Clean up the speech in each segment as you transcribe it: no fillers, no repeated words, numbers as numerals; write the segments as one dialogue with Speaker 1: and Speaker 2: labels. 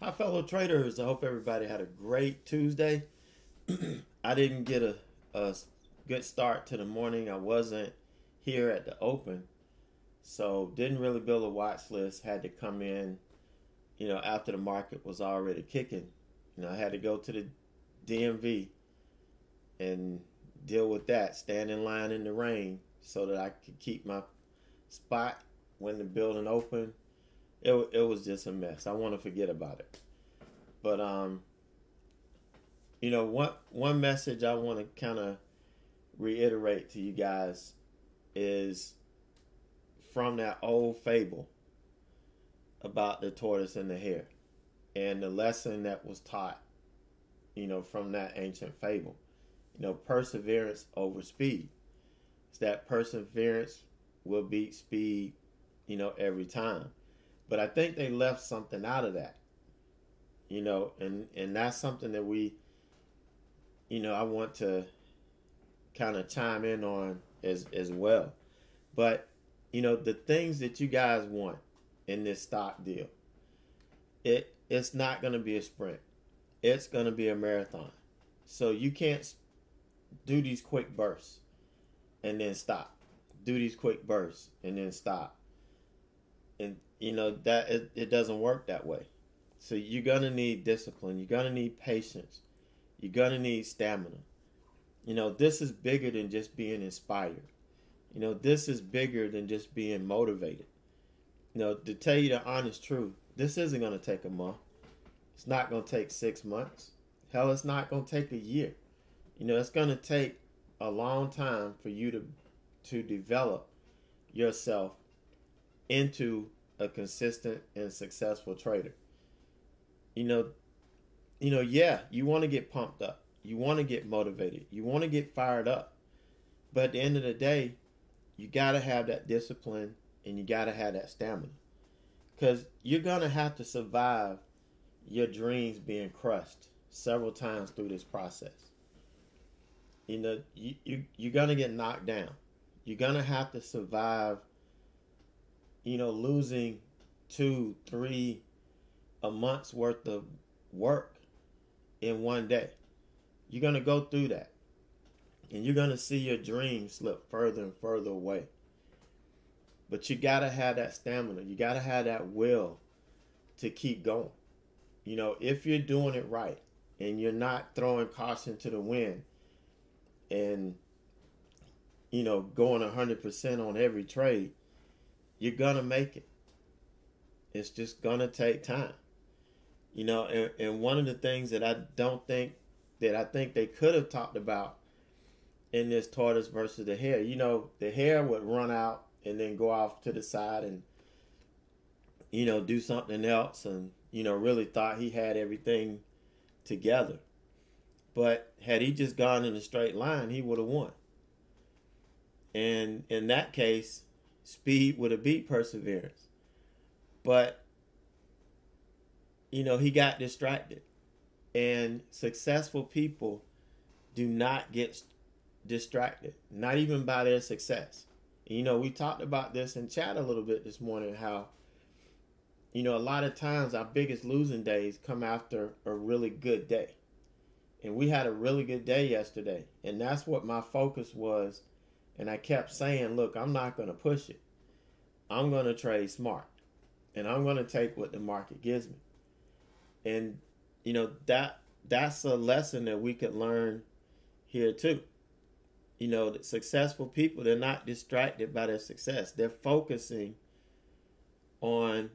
Speaker 1: Hi, fellow traders. I hope everybody had a great Tuesday. I didn't get a good start to the morning. I wasn't here at the open, so didn't really build a watch list. Had to come in, after the market was already kicking. I had to go to the DMV and deal with that, stand in line in the rain so that I could keep my spot when the building opened. It was just a mess. I want to forget about it. But one message I want to kind of reiterate to you guys is from that old fable about the tortoise and the hare, and the lesson that was taught, from that ancient fable. Perseverance over speed. It's that perseverance will beat speed, every time. But I think they left something out of that, and that's something that I want to kind of chime in on as well. But the things that you guys want in this stock deal, it's not going to be a sprint. It's going to be a marathon. So you can't do these quick bursts and then stop. Do these quick bursts and then stop. And that it doesn't work that way. So you're going to need discipline. You're going to need patience. You're going to need stamina. This is bigger than just being inspired. This is bigger than just being motivated. To tell you the honest truth, this isn't going to take a month. It's not going to take 6 months. Hell, it's not going to take a year. It's going to take a long time for you to develop yourself into a consistent and successful trader. Yeah, you want to get pumped up. You want to get motivated. You want to get fired up. But at the end of the day, you got to have that discipline and you got to have that stamina. Because you're going to have to survive your dreams being crushed several times through this process. You're going to get knocked down. You're going to have to survive, losing 2-3 a month's worth of work in one day. You're going to go through that. And you're going to see your dreams slip further and further away. But you got to have that stamina. You got to have that will to keep going. If you're doing it right and you're not throwing caution to the wind and, going 100% on every trade, you're going to make it. It's just going to take time. And one of the things that I think they could have talked about in this tortoise versus the hare, the hare would run out and then go off to the side and, do something else and, really thought he had everything together. But had he just gone in a straight line, he would have won. And in that case, speed would have beat perseverance. But, he got distracted. And successful people do not get distracted, not even by their success. We talked about this in chat a little bit this morning, how, a lot of times our biggest losing days come after a really good day. And we had a really good day yesterday. And that's what my focus was. And I kept saying, look, I'm not going to push it. I'm going to trade smart. And I'm going to take what the market gives me. And, that's a lesson that we could learn here too. The successful people, they're not distracted by their success. They're focusing on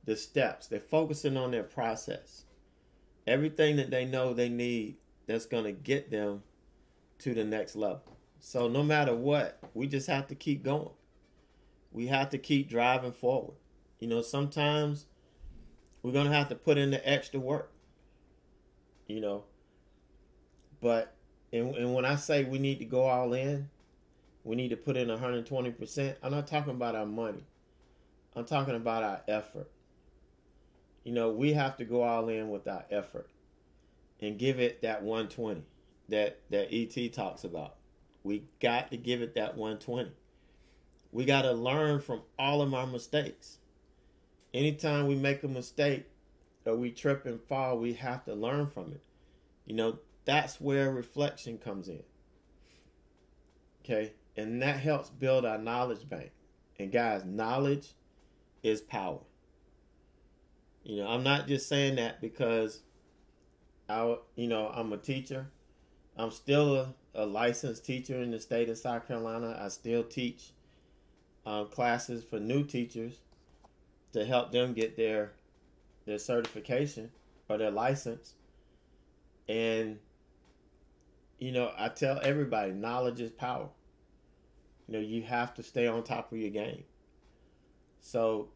Speaker 1: the steps. They're focusing on their process. Everything that they know they need that's going to get them to the next level. So no matter what, we just have to keep going. We have to keep driving forward. Sometimes we're going to have to put in the extra work. But and when I say we need to go all in, we need to put in 120%. I'm not talking about our money. I'm talking about our effort. We have to go all in with our effort and give it that 120 that ET talks about. We got to give it that 120. We got to learn from all of our mistakes. Anytime we make a mistake, or we trip and fall, we have to learn from it. You know, that's where reflection comes in. Okay? And that helps build our knowledge bank. And guys, knowledge is power. You know, I'm not just saying that because I'm a teacher. I'm still a licensed teacher in the state of South Carolina. I still teach classes for new teachers to help them get their certification or their license. And, you know, I tell everybody, knowledge is power. You know, you have to stay on top of your game. So,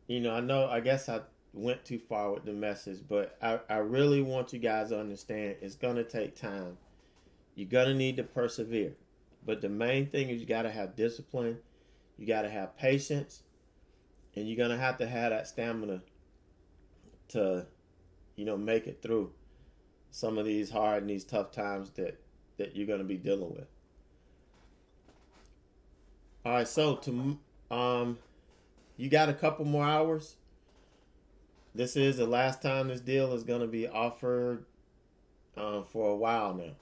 Speaker 1: you know, I guess I went too far with the message, but I really want you guys to understand it's going to take time. You're going to need to persevere. But the main thing is you got to have discipline. You got to have patience. And you're going to have that stamina to, you know, make it through some of these hard and these tough times that you're going to be dealing with. All right, so you got a couple more hours. This is the last time this deal is going to be offered for a while now.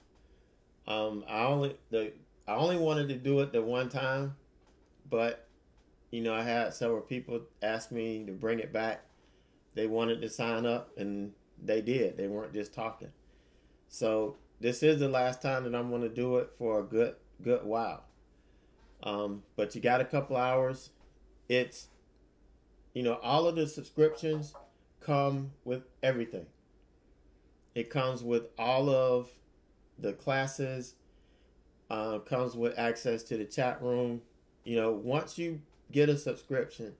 Speaker 1: I only wanted to do it the one time, but you know, I had several people ask me to bring it back. They wanted to sign up, and they did. They weren't just talking. So this is the last time that I'm going to do it for a good while. But you got a couple hours. It's, you know, all of the subscriptions come with everything. It comes with all of the classes, comes with access to the chat room. You know, once you get a subscription,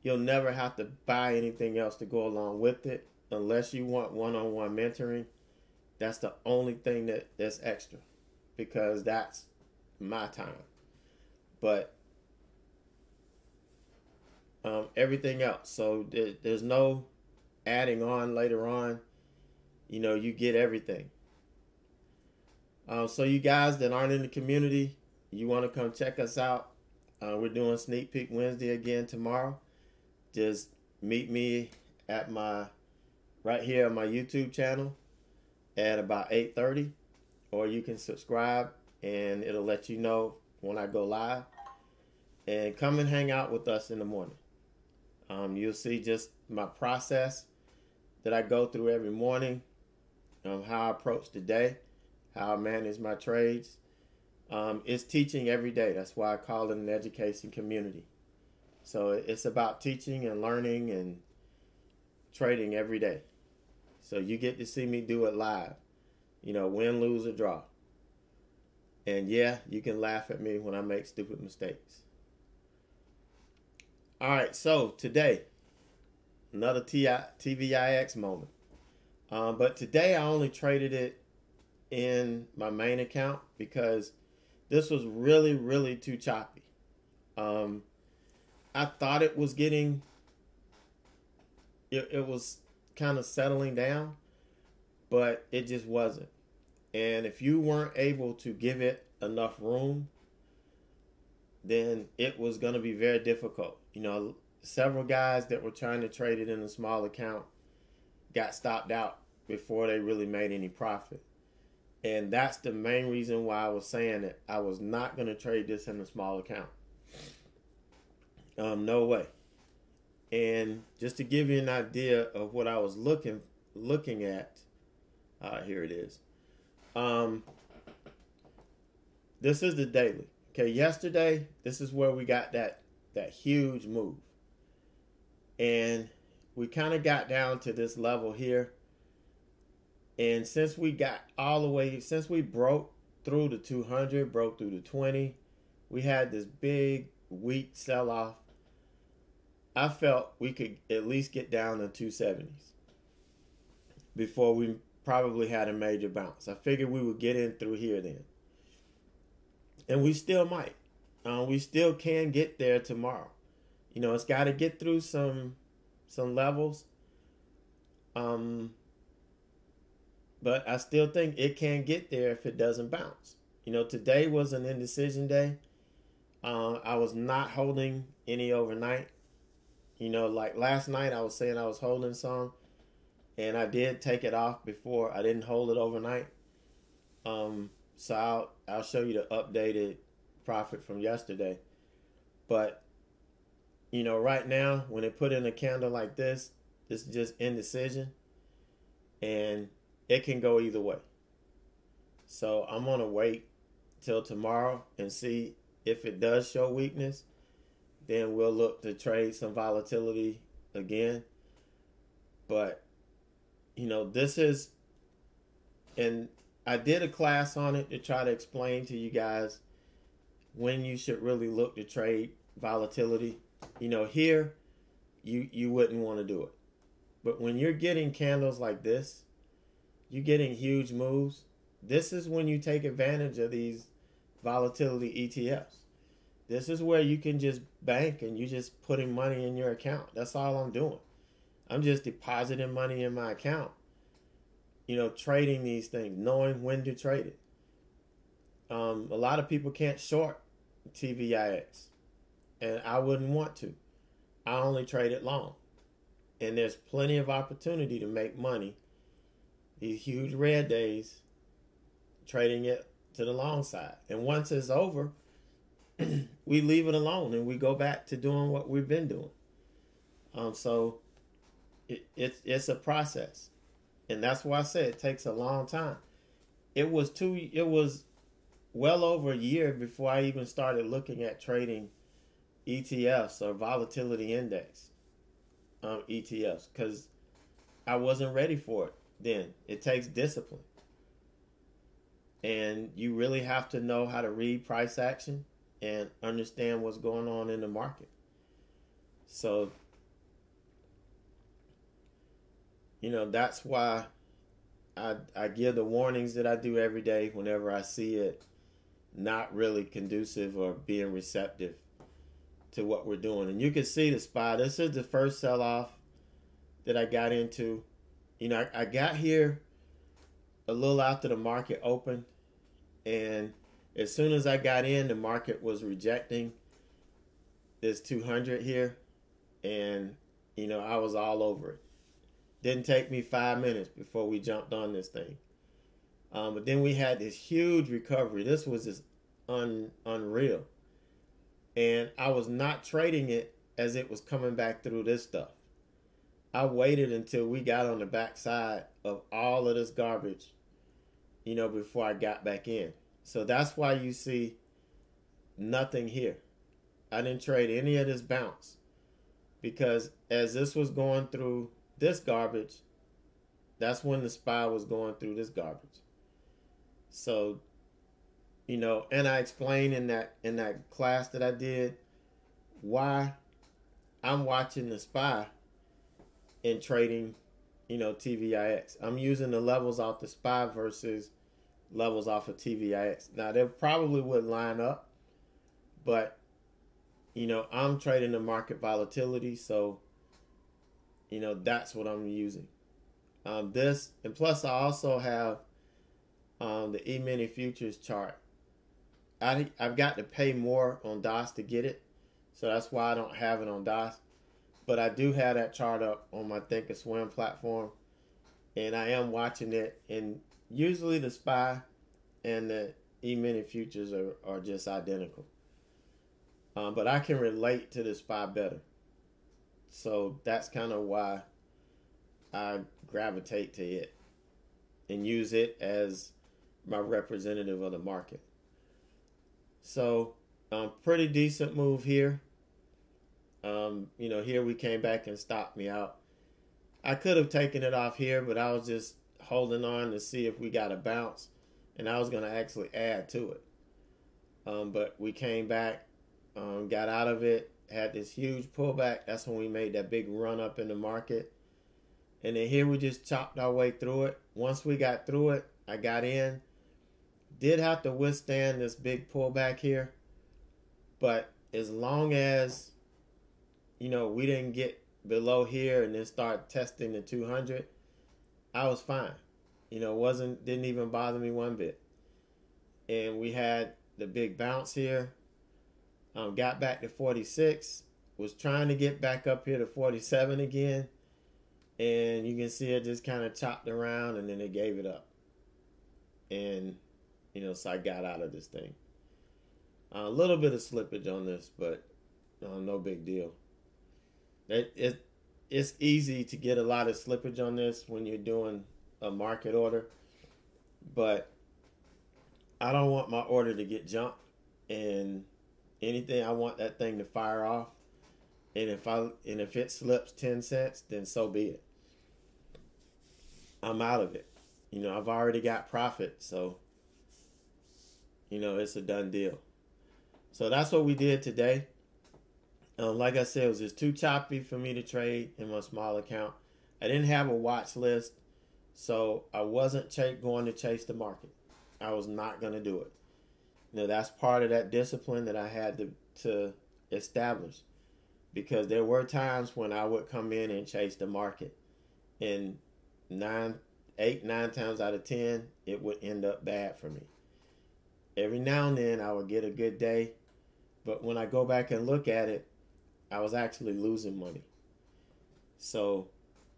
Speaker 1: you'll never have to buy anything else to go along with it unless you want one-on-one mentoring. That's the only thing that's extra, because that's my time. But everything else, so there's no adding on later on. You know, you get everything. So you guys that aren't in the community, you want to come check us out. We're doing Sneak Peek Wednesday again tomorrow. Just meet me at right here on my YouTube channel at about 8:30, or you can subscribe and it'll let you know when I go live. And come and hang out with us in the morning. You'll see just my process that I go through every morning, how I approach the day, how I manage my trades. It's teaching every day. That's why I call it an education community. So it's about teaching and learning and trading every day. So you get to see me do it live. You know, win, lose, or draw. And yeah, you can laugh at me when I make stupid mistakes. All right, so today, another TVIX moment. But today I only traded it in my main account because this was really, really too choppy. I thought it was getting, it was kind of settling down, but it just wasn't. And if you weren't able to give it enough room, then it was going to be very difficult. You know, several guys that were trying to trade it in a small account got stopped out before they really made any profit. And that's the main reason why I was saying that I was not going to trade this in a small account. No way. And just to give you an idea of what I was looking at, here it is. This is the daily. Okay, yesterday, this is where we got that huge move. And we kind of got down to this level here. And since we got all the way, since we broke through the 200, broke through the 20, we had this big, weak sell-off. I felt we could at least get down to 270s before we probably had a major bounce. I figured we would get in through here then. And we still might. We still can get there tomorrow. You know, it's got to get through some levels. But I still think it can get there if it doesn't bounce. You know, today was an indecision day. I was not holding any overnight. You know, like last night I was saying I was holding some, and I did take it off before. I didn't hold it overnight. So I'll show you the updated profit from yesterday. But you know, right now when they put in a candle like this is just indecision, and it can go either way. So I'm gonna wait till tomorrow and see if it does show weakness. Then we'll look to trade some volatility again. But you know, this is, and I did a class on it to try to explain to you guys when you should really look to trade volatility. You know, here you wouldn't want to do it. But when you're getting candles like this, you're getting huge moves. This is when you take advantage of these volatility ETFs. This is where you can just bank and you just putting money in your account. That's all I'm doing. I'm just depositing money in my account. You know, trading these things, knowing when to trade it. A lot of people can't short TVIX, and I wouldn't want to. I only trade it long, and there's plenty of opportunity to make money. These huge red days, trading it to the long side, and once it's over, we leave it alone and we go back to doing what we've been doing. So it's a process, and that's why I said it takes a long time. It was well over a year before I even started looking at trading ETFs or volatility index ETFs, because I wasn't ready for it then. It takes discipline, and you really have to know how to read price action and understand what's going on in the market. So, you know, that's why I give the warnings that I do every day whenever I see it not really conducive or being receptive to what we're doing. And you can see the SPY. This is the first sell-off that I got into. You know, I got here a little after the market opened, and as soon as I got in, the market was rejecting this 200 here, and you know, I was all over it. Didn't take me 5 minutes before we jumped on this thing. But then we had this huge recovery. This was just unreal. And I was not trading it as it was coming back through this stuff. I waited until we got on the backside of all of this garbage, you know, before I got back in. So that's why you see nothing here. I didn't trade any of this bounce, because as this was going through this garbage, that's when the SPY was going through this garbage. So, you know, and I explained in that class that I did why I'm watching the SPY and trading, you know, TVIX. I'm using the levels off the SPY versus levels off of TVIX. Now, they probably would line up, but, you know, I'm trading the market volatility, so, you know, that's what I'm using. This, and plus I also have the E-mini futures chart. I've got to pay more on DOS to get it, so that's why I don't have it on DOS. But I do have that chart up on my Thinkorswim platform, and I am watching it. And usually the SPY and the E-mini futures are just identical. But I can relate to the SPY better. So that's kind of why I gravitate to it and use it as my representative of the market. So pretty decent move here. You know, here we came back and stopped me out. I could have taken it off here, but I was just holding on to see if we got a bounce, and I was going to actually add to it. But we came back, got out of it, had this huge pullback. That's when we made that big run up in the market. And then here we just chopped our way through it. Once we got through it, I got in. Did have to withstand this big pullback here. But as long as, you know, we didn't get below here and then start testing the 200, I was fine. You know, didn't even bother me one bit. And we had the big bounce here. Got back to 46. was trying to get back up here to 47 again, and you can see it just kind of chopped around, and then it gave it up. And, you know, so I got out of this thing. A little bit of slippage on this, but no big deal. It's easy to get a lot of slippage on this when you're doing a market order, but I don't want my order to get jumped, and anything, I want that thing to fire off. And if it slips 10 cents, then so be it. I'm out of it. You know, I've already got profit, so, you know, it's a done deal. So that's what we did today. Like I said, it was just too choppy for me to trade in my small account. I didn't have a watch list, so I wasn't going to chase the market. I was not going to do it. You know, that's part of that discipline that I had to establish, because there were times when I would come in and chase the market, and 9 times out of 10, it would end up bad for me. Every now and then I would get a good day, but when I go back and look at it, I was actually losing money. So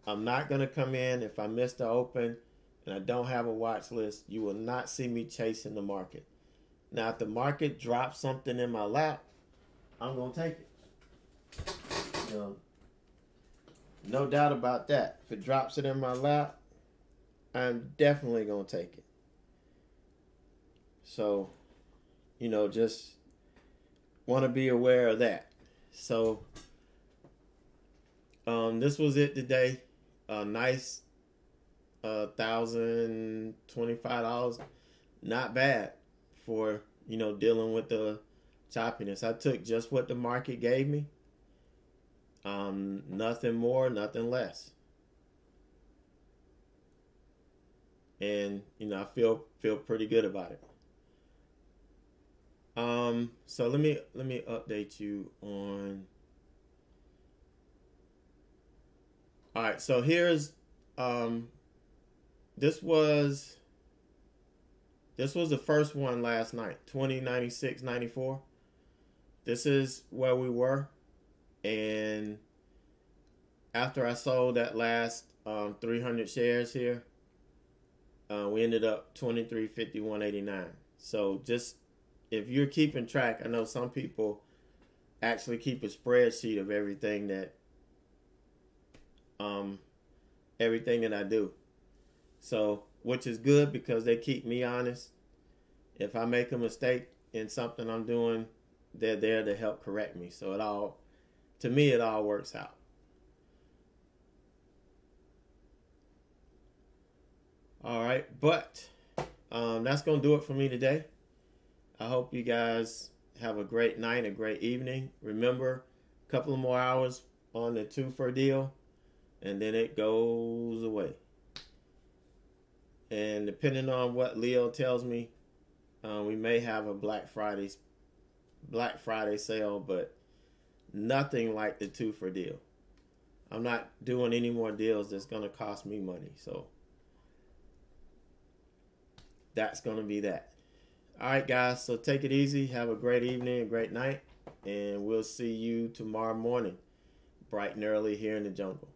Speaker 1: I'm not going to come in if I miss the open and I don't have a watch list. You will not see me chasing the market. Now, if the market drops something in my lap, I'm going to take it. You know, no doubt about that. If it drops it in my lap, I'm definitely going to take it. So, you know, just want to be aware of that. So, this was it today. Nice $1,025. Not bad for, you know, dealing with the choppiness. I took just what the market gave me. Nothing more, nothing less. And, you know, I feel pretty good about it. So let me update you on. All right, so here's this was the first one last night, 2096.94. This is where we were, and after I sold that last 300 shares here, we ended up 2351.89. So just, if you're keeping track, I know some people actually keep a spreadsheet of everything that I do. So, which is good because they keep me honest. If I make a mistake in something I'm doing, they're there to help correct me. So it all works out. All right, but that's going to do it for me today. I hope you guys have a great night, a great evening. Remember, a couple of more hours on the 2-for deal, and then it goes away. And depending on what Leo tells me, we may have a Black Friday sale, but nothing like the 2-for deal. I'm not doing any more deals that's going to cost me money. So that's going to be that. All right, guys. So take it easy. Have a great evening, a great night. And we'll see you tomorrow morning, bright and early here in the jungle.